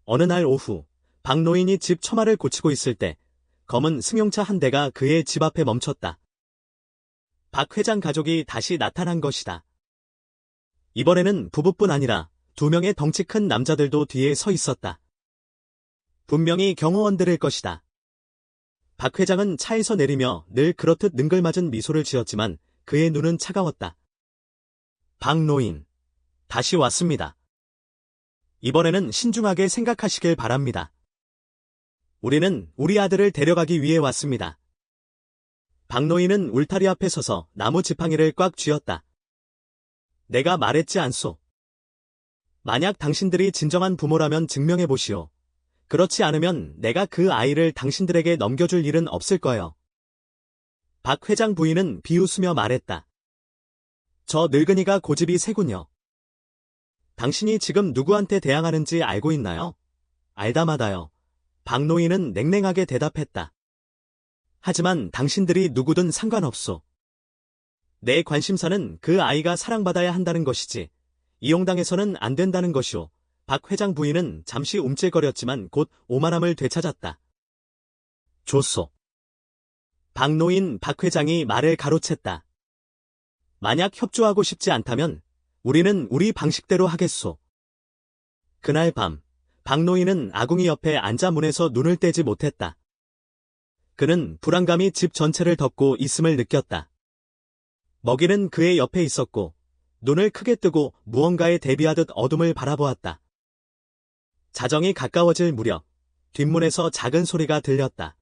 어느 날 오후, 박노인이 집 처마를 고치고 있을 때 검은 승용차 한 대가 그의 집 앞에 멈췄다. 박 회장 가족이 다시 나타난 것이다. 이번에는 부부뿐 아니라 2명의 덩치 큰 남자들도 뒤에 서 있었다. 분명히 경호원들일 것이다. 박 회장은 차에서 내리며 늘 그렇듯 능글맞은 미소를 지었지만 그의 눈은 차가웠다. 박노인, 다시 왔습니다. 이번에는 신중하게 생각하시길 바랍니다. 우리는 우리 아들을 데려가기 위해 왔습니다. 박노인은 울타리 앞에 서서 나무 지팡이를 꽉 쥐었다. 내가 말했지 않소. 만약 당신들이 진정한 부모라면 증명해 보시오. 그렇지 않으면 내가 그 아이를 당신들에게 넘겨줄 일은 없을 거요. 박 회장 부인은 비웃으며 말했다. 저 늙은이가 고집이 세군요. 당신이 지금 누구한테 대항하는지 알고 있나요? 알다마다요. 박노인은 냉랭하게 대답했다. 하지만 당신들이 누구든 상관없소. 내 관심사는 그 아이가 사랑받아야 한다는 것이지 이용당해서는 안 된다는 것이오. 박 회장 부인은 잠시 움찔거렸지만 곧 오만함을 되찾았다. 좋소. 박노인 박 회장이 말을 가로챘다. 만약 협조하고 싶지 않다면 우리는 우리 방식대로 하겠소. 그날 밤 박노인은 아궁이 옆에 앉아 문에서 눈을 떼지 못했다. 그는 불안감이 집 전체를 덮고 있음을 느꼈다. 먹이는 그의 옆에 있었고 눈을 크게 뜨고 무언가에 대비하듯 어둠을 바라보았다. 자정이 가까워질 무렵 뒷문에서 작은 소리가 들렸다.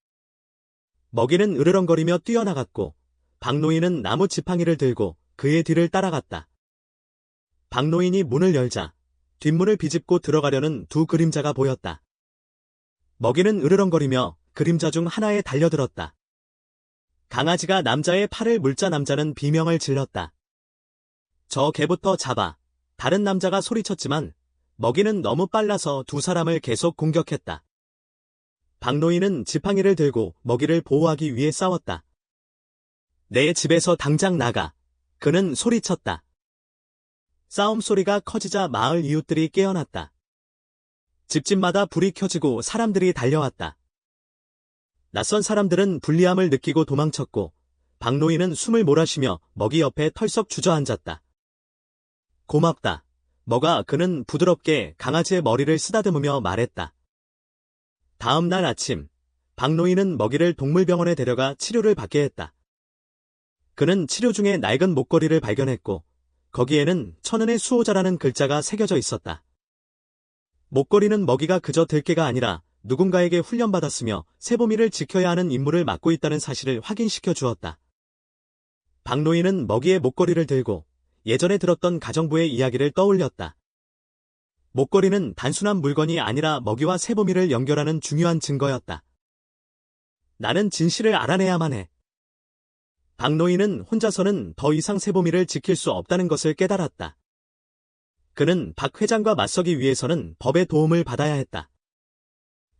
먹이는 으르렁거리며 뛰어나갔고 박노인은 나무 지팡이를 들고 그의 뒤를 따라갔다. 박노인이 문을 열자 뒷문을 비집고 들어가려는 2 그림자가 보였다. 먹이는 으르렁거리며 그림자 중 하나에 달려들었다. 강아지가 남자의 팔을 물자 남자는 비명을 질렀다. 저 개부터 잡아. 다른 남자가 소리쳤지만 먹이는 너무 빨라서 2 사람을 계속 공격했다. 박노인은 지팡이를 들고 먹이를 보호하기 위해 싸웠다. 내 집에서 당장 나가. 그는 소리쳤다. 싸움 소리가 커지자 마을 이웃들이 깨어났다. 집집마다 불이 켜지고 사람들이 달려왔다. 낯선 사람들은 불리함을 느끼고 도망쳤고 박노인은 숨을 몰아쉬며 먹이 옆에 털썩 주저앉았다. 고맙다. 뭐가? 그는 부드럽게 강아지의 머리를 쓰다듬으며 말했다. 다음 날 아침 박노인은 먹이를 동물병원에 데려가 치료를 받게 했다. 그는 치료 중에 낡은 목걸이를 발견했고 거기에는 천은의 수호자라는 글자가 새겨져 있었다. 목걸이는 먹이가 그저 들개가 아니라 누군가에게 훈련받았으며 세보미를 지켜야 하는 임무를 맡고 있다는 사실을 확인시켜 주었다. 박노인은 먹이의 목걸이를 들고 예전에 들었던 가정부의 이야기를 떠올렸다. 목걸이는 단순한 물건이 아니라 먹이와 세보미를 연결하는 중요한 증거였다. 나는 진실을 알아내야만 해. 박노인은 혼자서는 더 이상 세보미를 지킬 수 없다는 것을 깨달았다. 그는 박 회장과 맞서기 위해서는 법의 도움을 받아야 했다.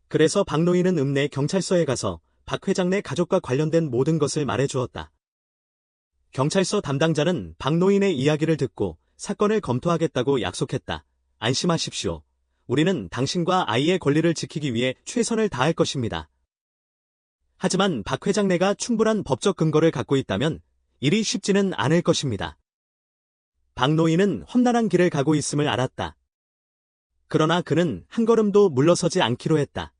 그래서 박노인은 읍내 경찰서에 가서 박 회장네 가족과 관련된 모든 것을 말해주었다. 경찰서 담당자는 박노인의 이야기를 듣고 사건을 검토하겠다고 약속했다. 안심하십시오. 우리는 당신과 아이의 권리를 지키기 위해 최선을 다할 것입니다. 하지만 박 회장 내가 충분한 법적 근거를 갖고 있다면 일이 쉽지는 않을 것입니다. 박 노인은 험난한 길을 가고 있음을 알았다. 그러나 그는 한 걸음도 물러서지 않기로 했다.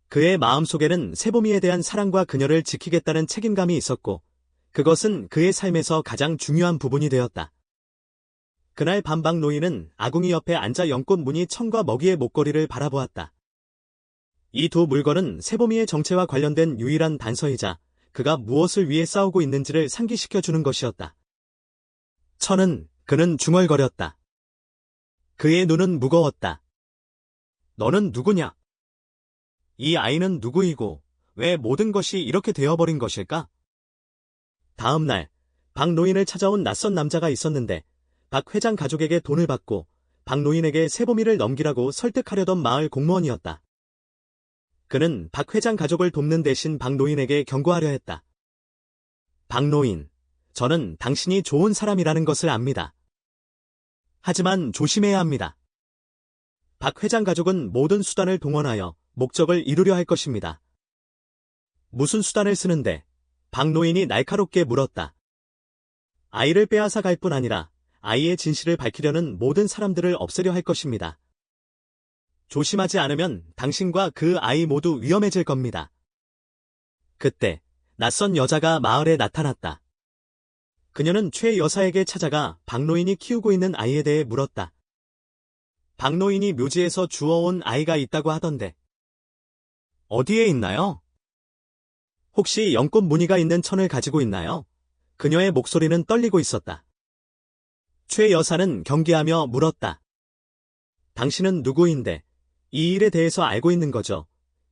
그의 마음속에는 세보미에 대한 사랑과 그녀를 지키겠다는 책임감이 있었고 그것은 그의 삶에서 가장 중요한 부분이 되었다. 그날 밤 박 노인은 아궁이 옆에 앉아 연꽃 무늬 청과 먹이의 목걸이를 바라보았다. 이 두 물건은 세보미의 정체와 관련된 유일한 단서이자 그가 무엇을 위해 싸우고 있는지를 상기시켜주는 것이었다. 그는 중얼거렸다. 그의 눈은 무거웠다. 너는 누구냐? 이 아이는 누구이고 왜 모든 것이 이렇게 되어버린 것일까? 다음 날, 박 노인을 찾아온 낯선 남자가 있었는데 박 회장 가족에게 돈을 받고 박 노인에게 세보미를 넘기라고 설득하려던 마을 공무원이었다. 그는 박 회장 가족을 돕는 대신 박 노인에게 경고하려 했다. 박 노인, 저는 당신이 좋은 사람이라는 것을 압니다. 하지만 조심해야 합니다. 박 회장 가족은 모든 수단을 동원하여 목적을 이루려 할 것입니다. 무슨 수단을 쓰는데? 박 노인이 날카롭게 물었다. 아이를 빼앗아 갈 뿐 아니라 아이의 진실을 밝히려는 모든 사람들을 없애려 할 것입니다. 조심하지 않으면 당신과 그 아이 모두 위험해질 겁니다. 그때 낯선 여자가 마을에 나타났다. 그녀는 최 여사에게 찾아가 박 노인이 키우고 있는 아이에 대해 물었다. 박 노인이 묘지에서 주워온 아이가 있다고 하던데. 어디에 있나요? 혹시 연꽃 무늬가 있는 천을 가지고 있나요? 그녀의 목소리는 떨리고 있었다. 최 여사는 경계하며 물었다. 당신은 누구인데 이 일에 대해서 알고 있는 거죠?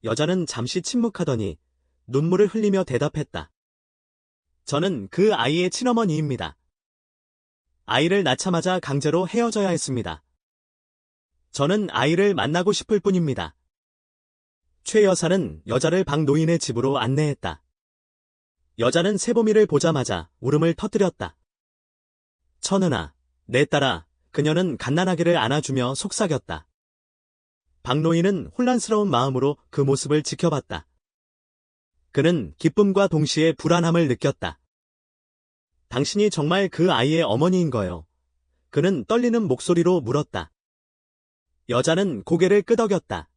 여자는 잠시 침묵하더니 눈물을 흘리며 대답했다. 저는 그 아이의 친어머니입니다. 아이를 낳자마자 강제로 헤어져야 했습니다. 저는 아이를 만나고 싶을 뿐입니다. 최 여사는 여자를 박 노인의 집으로 안내했다. 여자는 세보미를 보자마자 울음을 터뜨렸다. 천은아, 내 딸아, 그녀는 갓난아기를 안아주며 속삭였다. 박 노인은 혼란스러운 마음으로 그 모습을 지켜봤다. 그는 기쁨과 동시에 불안함을 느꼈다. 당신이 정말 그 아이의 어머니인 거요? 그는 떨리는 목소리로 물었다. 여자는 고개를 끄덕였다.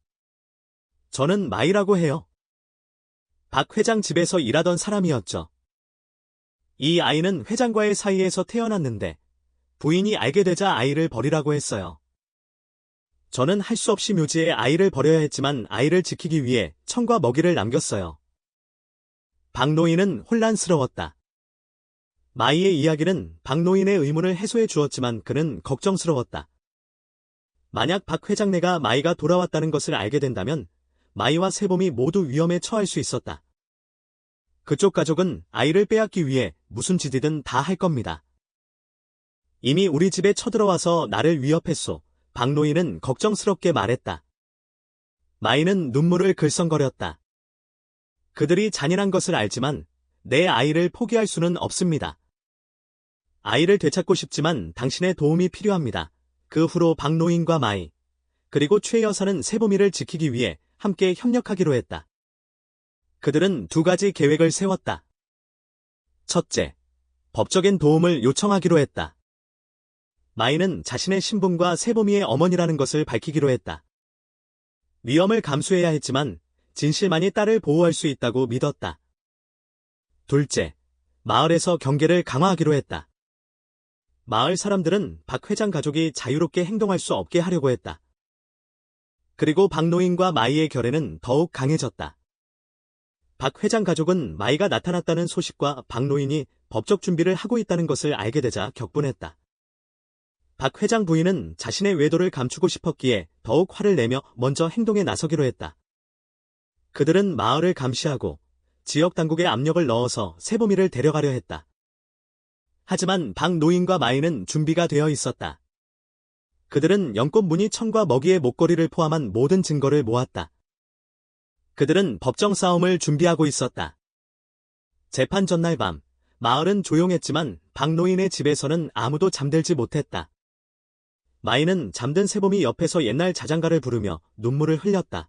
저는 마이라고 해요. 박 회장 집에서 일하던 사람이었죠. 이 아이는 회장과의 사이에서 태어났는데 부인이 알게 되자 아이를 버리라고 했어요. 저는 할 수 없이 묘지에 아이를 버려야 했지만 아이를 지키기 위해 천과 먹이를 남겼어요. 박 노인은 혼란스러웠다. 마이의 이야기는 박 노인의 의문을 해소해 주었지만 그는 걱정스러웠다. 만약 박 회장네가 마이가 돌아왔다는 것을 알게 된다면 마이와 세봄이 모두 위험에 처할 수 있었다. 그쪽 가족은 아이를 빼앗기 위해 무슨 짓이든 다 할 겁니다. 이미 우리 집에 쳐들어와서 나를 위협했소. 박 노인은 걱정스럽게 말했다. 마이는 눈물을 글썽거렸다. 그들이 잔인한 것을 알지만 내 아이를 포기할 수는 없습니다. 아이를 되찾고 싶지만 당신의 도움이 필요합니다. 그 후로 박 노인과 마이, 그리고 최 여사는 세보미를 지키기 위해 함께 협력하기로 했다. 그들은 두 가지 계획을 세웠다. 첫째, 법적인 도움을 요청하기로 했다. 마이는 자신의 신분과 세보미의 어머니라는 것을 밝히기로 했다. 위험을 감수해야 했지만 진실만이 딸을 보호할 수 있다고 믿었다. 둘째, 마을에서 경계를 강화하기로 했다. 마을 사람들은 박 회장 가족이 자유롭게 행동할 수 없게 하려고 했다. 그리고 박 노인과 마이의 결의는 더욱 강해졌다. 박 회장 가족은 마이가 나타났다는 소식과 박 노인이 법적 준비를 하고 있다는 것을 알게 되자 격분했다. 박 회장 부인은 자신의 외도를 감추고 싶었기에 더욱 화를 내며 먼저 행동에 나서기로 했다. 그들은 마을을 감시하고 지역 당국에 압력을 넣어서 세보미를 데려가려 했다. 하지만 박 노인과 마이는 준비가 되어 있었다. 그들은 연꽃 무늬 천과 먹이의 목걸이를 포함한 모든 증거를 모았다. 그들은 법정 싸움을 준비하고 있었다. 재판 전날 밤, 마을은 조용했지만 박 노인의 집에서는 아무도 잠들지 못했다. 마이는 잠든 세보미 옆에서 옛날 자장가를 부르며 눈물을 흘렸다.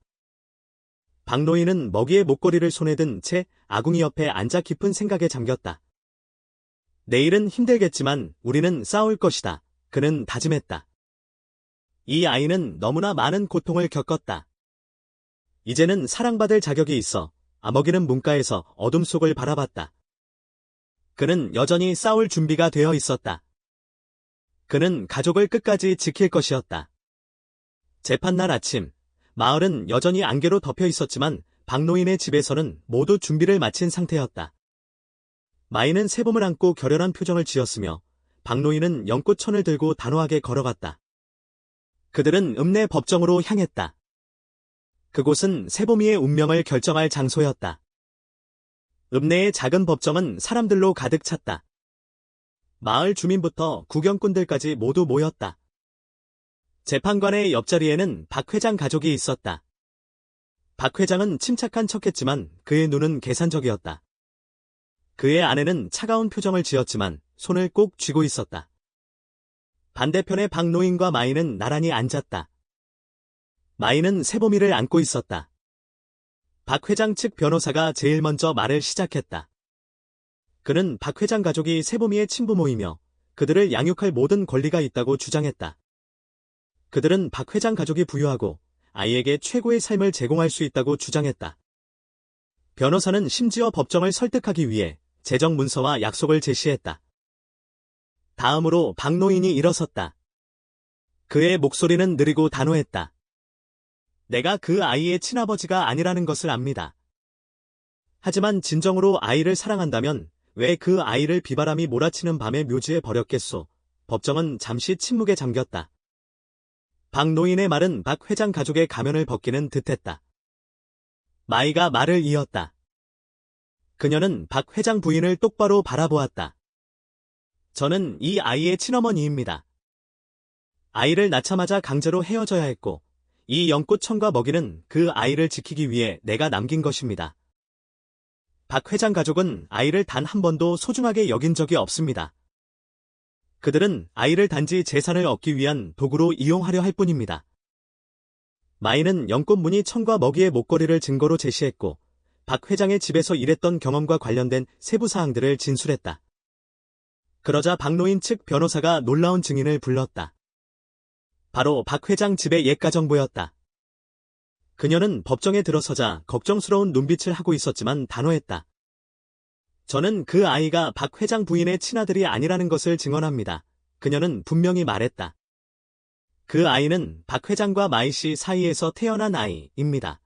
박노인은 먹이의 목걸이를 손에 든 채 아궁이 옆에 앉아 깊은 생각에 잠겼다. 내일은 힘들겠지만 우리는 싸울 것이다. 그는 다짐했다. 이 아이는 너무나 많은 고통을 겪었다. 이제는 사랑받을 자격이 있어. 아먹이는 문가에서 어둠 속을 바라봤다. 그는 여전히 싸울 준비가 되어 있었다. 그는 가족을 끝까지 지킬 것이었다. 재판날 아침, 마을은 여전히 안개로 덮여 있었지만 박노인의 집에서는 모두 준비를 마친 상태였다. 마이는 세범을 안고 결연한 표정을 지었으며 박노인은 연꽃천을 들고 단호하게 걸어갔다. 그들은 읍내 법정으로 향했다. 그곳은 세범이의 운명을 결정할 장소였다. 읍내의 작은 법정은 사람들로 가득 찼다. 마을 주민부터 구경꾼들까지 모두 모였다. 재판관의 옆자리에는 박 회장 가족이 있었다. 박 회장은 침착한 척했지만 그의 눈은 계산적이었다. 그의 아내는 차가운 표정을 지었지만 손을 꼭 쥐고 있었다. 반대편의 박노인과 마이는 나란히 앉았다. 마이는 세범이를 안고 있었다. 박 회장 측 변호사가 제일 먼저 말을 시작했다. 그는 박 회장 가족이 세범이의 친부모이며 그들을 양육할 모든 권리가 있다고 주장했다. 그들은 박 회장 가족이 부유하고 아이에게 최고의 삶을 제공할 수 있다고 주장했다. 변호사는 심지어 법정을 설득하기 위해 재정 문서와 약속을 제시했다. 다음으로 박노인이 일어섰다. 그의 목소리는 느리고 단호했다. 내가 그 아이의 친아버지가 아니라는 것을 압니다. 하지만 진정으로 아이를 사랑한다면 왜 그 아이를 비바람이 몰아치는 밤에 묘지에 버렸겠소? 법정은 잠시 침묵에 잠겼다. 박노인의 말은 박 회장 가족의 가면을 벗기는 듯했다. 마이가 말을 이었다. 그녀는 박 회장 부인을 똑바로 바라보았다. 저는 이 아이의 친어머니입니다. 아이를 낳자마자 강제로 헤어져야 했고 이 연꽃천과 먹이는 그 아이를 지키기 위해 내가 남긴 것입니다. 박 회장 가족은 아이를 단 한 번도 소중하게 여긴 적이 없습니다. 그들은 아이를 단지 재산을 얻기 위한 도구로 이용하려 할 뿐입니다. 마이는 연꽃 무늬천과 먹이의 목걸이를 증거로 제시했고 박 회장의 집에서 일했던 경험과 관련된 세부 사항들을 진술했다. 그러자 박노인 측 변호사가 놀라운 증인을 불렀다. 바로 박 회장 집의 옛 가정부였다. 그녀는 법정에 들어서자 걱정스러운 눈빛을 하고 있었지만 단호했다. 저는 그 아이가 박 회장 부인의 친아들이 아니라는 것을 증언합니다. 그녀는 분명히 말했다. 그 아이는 박 회장과 마이 씨 사이에서 태어난 아이입니다.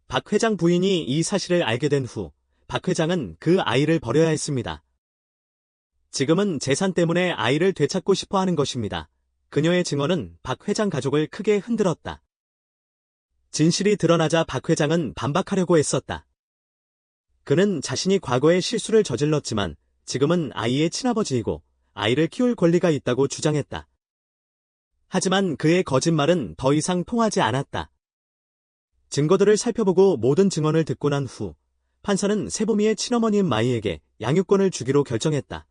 박 회장 부인이 이 사실을 알게 된 후 박 회장은 그 아이를 버려야 했습니다. 지금은 재산 때문에 아이를 되찾고 싶어 하는 것입니다. 그녀의 증언은 박 회장 가족을 크게 흔들었다. 진실이 드러나자 박 회장은 반박하려고 했었다. 그는 자신이 과거에 실수를 저질렀지만 지금은 아이의 친아버지이고 아이를 키울 권리가 있다고 주장했다. 하지만 그의 거짓말은 더 이상 통하지 않았다. 증거들을 살펴보고 모든 증언을 듣고 난 후 판사는 세범이의 친어머니인 마이에게 양육권을 주기로 결정했다.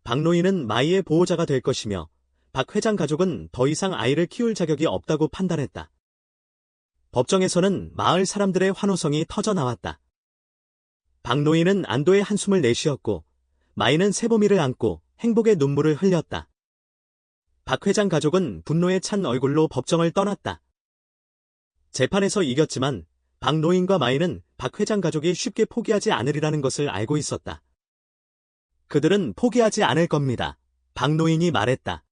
박노인은 마이의 보호자가 될 것이며 박 회장 가족은 더 이상 아이를 키울 자격이 없다고 판단했다. 법정에서는 마을 사람들의 환호성이 터져나왔다. 박노인은 안도의 한숨을 내쉬었고 마이는 세범이를 안고 행복의 눈물을 흘렸다. 박 회장 가족은 분노에 찬 얼굴로 법정을 떠났다. 재판에서 이겼지만 박노인과 마이는 박 회장 가족이 쉽게 포기하지 않으리라는 것을 알고 있었다. 그들은 포기하지 않을 겁니다. 박노인이 말했다.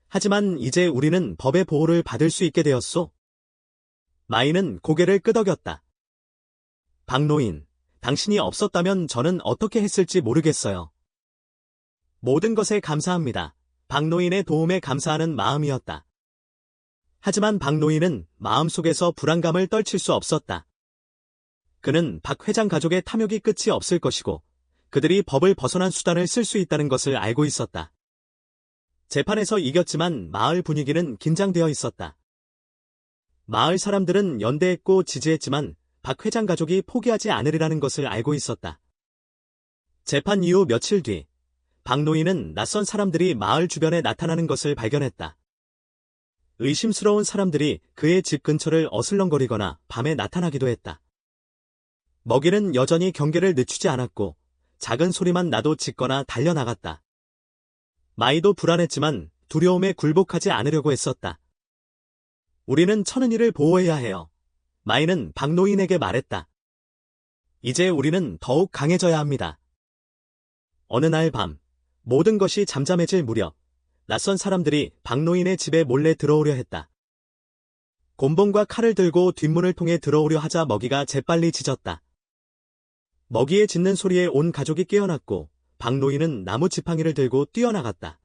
하지만 이제 우리는 법의 보호를 받을 수 있게 되었소. 마이는 고개를 끄덕였다. 박노인, 당신이 없었다면 저는 어떻게 했을지 모르겠어요. 모든 것에 감사합니다. 박노인의 도움에 감사하는 마음이었다. 하지만 박노인은 마음속에서 불안감을 떨칠 수 없었다. 그는 박 회장 가족의 탐욕이 끝이 없을 것이고 그들이 법을 벗어난 수단을 쓸 수 있다는 것을 알고 있었다. 재판에서 이겼지만 마을 분위기는 긴장되어 있었다. 마을 사람들은 연대했고 지지했지만 박 회장 가족이 포기하지 않으리라는 것을 알고 있었다. 재판 이후 며칠 뒤, 박노인은 낯선 사람들이 마을 주변에 나타나는 것을 발견했다. 의심스러운 사람들이 그의 집 근처를 어슬렁거리거나 밤에 나타나기도 했다. 먹이는 여전히 경계를 늦추지 않았고 작은 소리만 나도 짖거나 달려나갔다. 마이도 불안했지만 두려움에 굴복하지 않으려고 했었다. 우리는 천은이를 보호해야 해요. 마이는 박노인에게 말했다. 이제 우리는 더욱 강해져야 합니다. 어느 날 밤, 모든 것이 잠잠해질 무렵, 낯선 사람들이 박노인의 집에 몰래 들어오려 했다. 곤봉과 칼을 들고 뒷문을 통해 들어오려 하자 먹이가 재빨리 짖었다. 먹이의 짖는 소리에 온 가족이 깨어났고 박노인은 나무 지팡이를 들고 뛰어나갔다.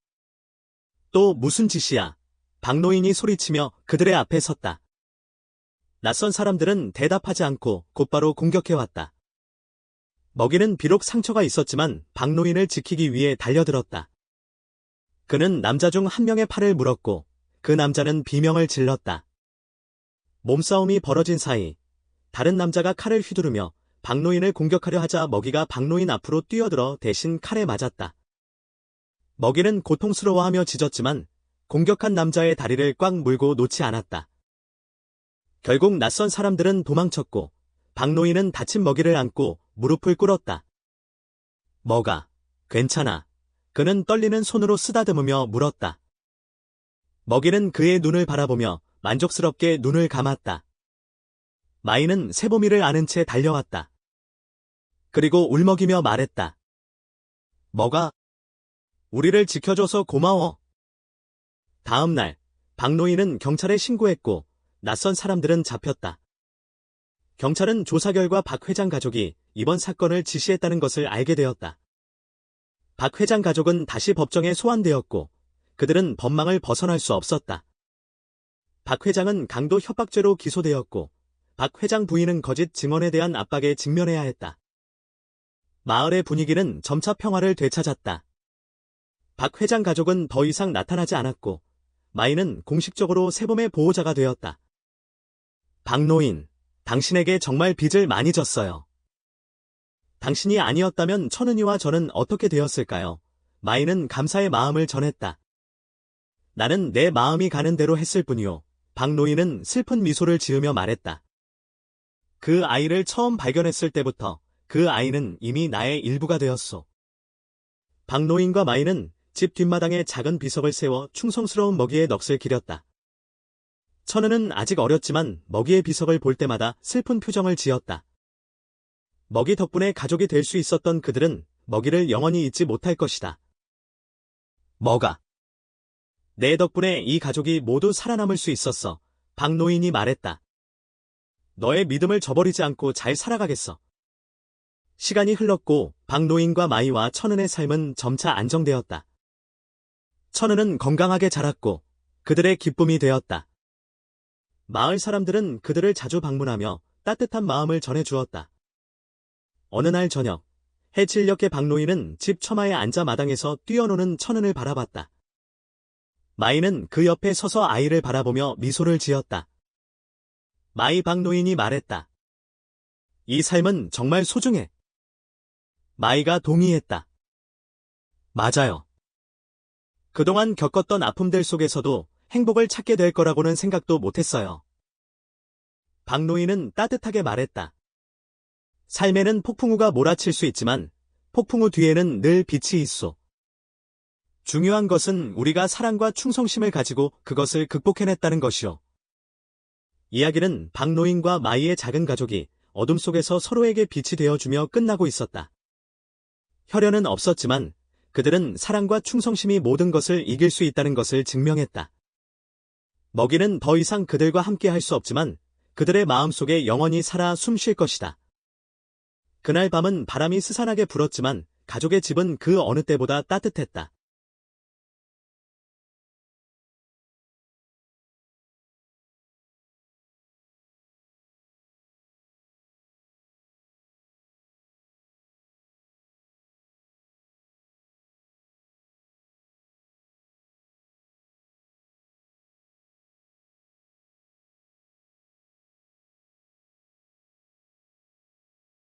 또 무슨 짓이야? 박노인이 소리치며 그들의 앞에 섰다. 낯선 사람들은 대답하지 않고 곧바로 공격해왔다. 먹이는 비록 상처가 있었지만 박노인을 지키기 위해 달려들었다. 그는 남자 중 한 명의 팔을 물었고 그 남자는 비명을 질렀다. 몸싸움이 벌어진 사이 다른 남자가 칼을 휘두르며 박노인을 공격하려 하자 먹이가 박노인 앞으로 뛰어들어 대신 칼에 맞았다. 먹이는 고통스러워하며 짖었지만 공격한 남자의 다리를 꽉 물고 놓지 않았다. 결국 낯선 사람들은 도망쳤고 박노인은 다친 먹이를 안고 무릎을 꿇었다. 먹아, 괜찮아. 그는 떨리는 손으로 쓰다듬으며 물었다. 먹이는 그의 눈을 바라보며 만족스럽게 눈을 감았다. 마이는 세보미를 안은 채 달려왔다. 그리고 울먹이며 말했다. 먹아, 우리를 지켜줘서 고마워. 다음 날, 박노인은 경찰에 신고했고 낯선 사람들은 잡혔다. 경찰은 조사 결과 박 회장 가족이 이번 사건을 지시했다는 것을 알게 되었다. 박 회장 가족은 다시 법정에 소환되었고 그들은 법망을 벗어날 수 없었다. 박 회장은 강도 협박죄로 기소되었고 박 회장 부인은 거짓 증언에 대한 압박에 직면해야 했다. 마을의 분위기는 점차 평화를 되찾았다. 박 회장 가족은 더 이상 나타나지 않았고 마이는 공식적으로 세범의 보호자가 되었다. 박노인, 당신에게 정말 빚을 많이 졌어요. 당신이 아니었다면 천은이와 저는 어떻게 되었을까요? 마이는 감사의 마음을 전했다. 나는 내 마음이 가는 대로 했을 뿐이요. 박노인은 슬픈 미소를 지으며 말했다. 그 아이를 처음 발견했을 때부터 그 아이는 이미 나의 일부가 되었소. 박노인과 마이는 집 뒷마당에 작은 비석을 세워 충성스러운 먹이의 넋을 기렸다. 천은은 아직 어렸지만 먹이의 비석을 볼 때마다 슬픈 표정을 지었다. 먹이 덕분에 가족이 될 수 있었던 그들은 먹이를 영원히 잊지 못할 것이다. 먹아. 내 덕분에 이 가족이 모두 살아남을 수 있었어. 박노인이 말했다. 너의 믿음을 저버리지 않고 잘 살아가겠어. 시간이 흘렀고 박노인과 마이와 천은의 삶은 점차 안정되었다. 천은은 건강하게 자랐고 그들의 기쁨이 되었다. 마을 사람들은 그들을 자주 방문하며 따뜻한 마음을 전해주었다. 어느 날 저녁, 해질녘에 박노인은 집 처마에 앉아 마당에서 뛰어노는 천은을 바라봤다. 마이는 그 옆에 서서 아이를 바라보며 미소를 지었다. 마이 박노인이 말했다. 이 삶은 정말 소중해. 마이가 동의했다. 맞아요. 그동안 겪었던 아픔들 속에서도 행복을 찾게 될 거라고는 생각도 못했어요. 박노인은 따뜻하게 말했다. 삶에는 폭풍우가 몰아칠 수 있지만 폭풍우 뒤에는 늘 빛이 있소. 중요한 것은 우리가 사랑과 충성심을 가지고 그것을 극복해냈다는 것이오. 이야기는 박노인과 마이의 작은 가족이 어둠 속에서 서로에게 빛이 되어주며 끝나고 있었다. 혈연은 없었지만 그들은 사랑과 충성심이 모든 것을 이길 수 있다는 것을 증명했다. 먹이는 더 이상 그들과 함께 할 수 없지만 그들의 마음속에 영원히 살아 숨 쉴 것이다. 그날 밤은 바람이 스산하게 불었지만 가족의 집은 그 어느 때보다 따뜻했다.